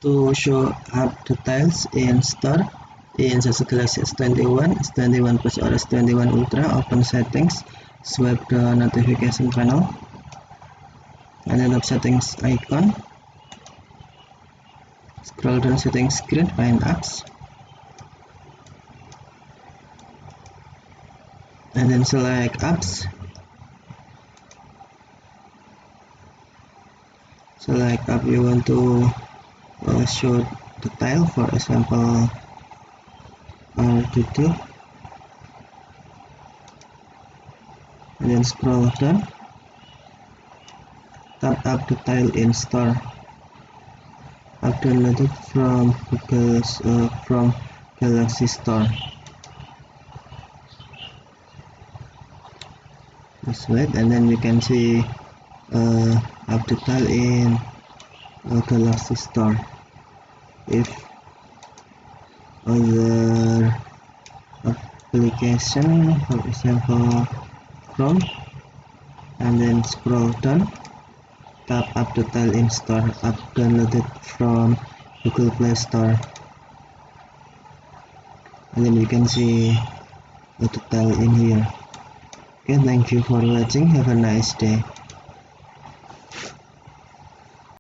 To show up details in store in Samsung Galaxy S21, S21 Plus or S21 Ultra, open settings, swipe the notification panel, and then tap settings icon, scroll down settings screen, find apps, and then select apps, select app you want to show detail. For example, detail, and then scroll down, tap app detail in store. App downloaded from from Galaxy Store. Just wait, and then we can see app detail in Galaxy Store. If other application, for example Chrome, and then scroll down, tap app detail in store, app downloaded from Google Play Store, and then you can see the detail in here. Okay, thank you for watching. Have a nice day.